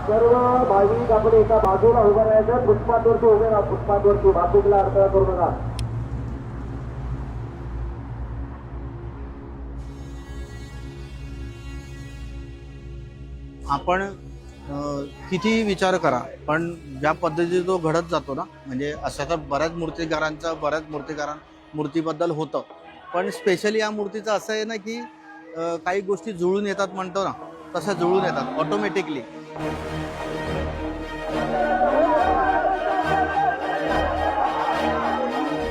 सर्व भाविक आपण एका बाजूला उभं राहायचं, फुटपाथवरती उभे राहा, फुटपाथवरती वाहतुकीला अडथळा करू नका. आपण किती विचार करा पण ज्या पद्धतीने तो घडत जातो ना, म्हणजे असं तर बऱ्याच मूर्तिकारां मूर्तीबद्दल होतं, पण स्पेशली या मूर्तीचं असं आहे ना की काही गोष्टी जुळून येतात म्हणतो ना, तसं जुळून येतात ऑटोमॅटिकली.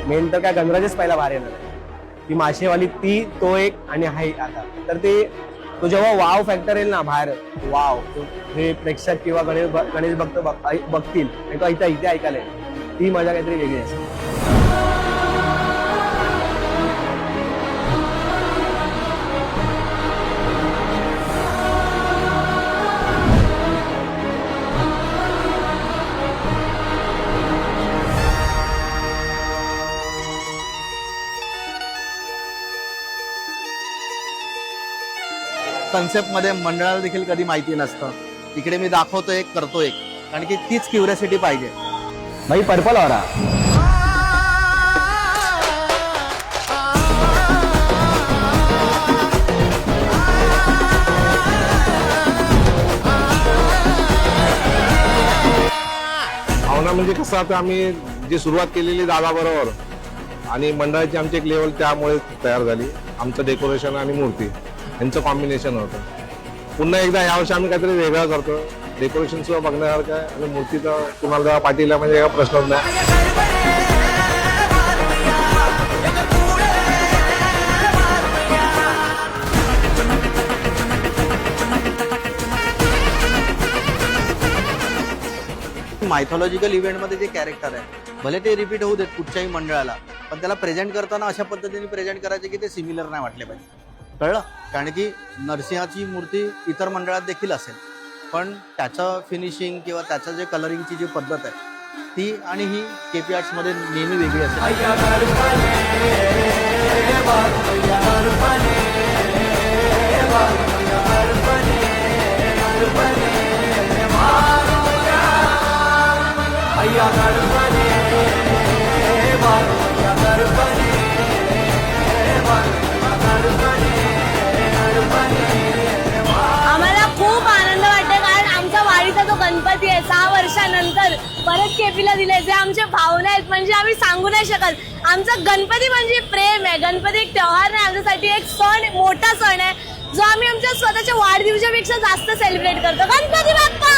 मेन तर काय गणराजच पहिला बाहेर येणार आहे. ती माशेवाली ती तो एक आणि हाय आता तर ते तो जेव्हा वाव फॅक्टर येईल ना बाहेर, वाव हे प्रेक्षक किंवा गणेश भक्त बघतील इथे ऐकायला येईल, ती मजा काहीतरी वेगळी असेल. कन्सेप्टमध्ये मंडळाला देखील कधी माहिती नसतं. इकडे मी दाखवतो एक, करतो एक, कारण की तीच क्युरियोसिटी पाहिजे. भाई पर्पल हो रहा. भावना म्हणजे कसं, आता आम्ही जी सुरुवात केलेली दादा बरोबर आणि मंडळाची आमची एक लेवल त्यामुळे तयार झाली. आमचं डेकोरेशन आणि मूर्ती यांचं कॉम्बिनेशन होतं. पुन्हा एकदा यावर्षी आम्ही काहीतरी वेगळं करतो. डेकोरेशन सुद्धा बघण्यासारखं आहे आणि मूर्तीचा कुणाल पाटील म्हणजे काय प्रश्नच नाही. मायथॉलॉजिकल इव्हेंटमध्ये जे कॅरेक्टर आहे, भले ते रिपीट होऊ देत कुठच्याही मंडळाला, पण त्याला प्रेझेंट करताना अशा पद्धतीने प्रेझेंट करायचे की ते सिमिलर नाही वाटले पाहिजे. कळलं? कारण की नरसिंहाची मूर्ती इतर मंडळात देखील असेल, पण त्याचं फिनिशिंग किंवा त्याचं जे कलरिंगची जी पद्धत आहे ती आणि ही केपी आर्ट्समध्ये नेहमी वेगळी असेल. आम्हाला खूप आनंद वाटतो, कारण आमचा वाडीचा जो गणपती आहे 6 वर्षानंतर परत केपीला दिले, जे आमच्या भावना आहेत म्हणजे आम्ही सांगू नाही शकत. आमचा गणपती म्हणजे प्रेम आहे. गणपती एक त्योहार नाही, आमच्यासाठी एक सण, मोठा सण आहे, जो आम्ही आमच्या स्वतःच्या वाढदिवसापेक्षा जास्त सेलिब्रेट करतो. गणपती बाप्पा.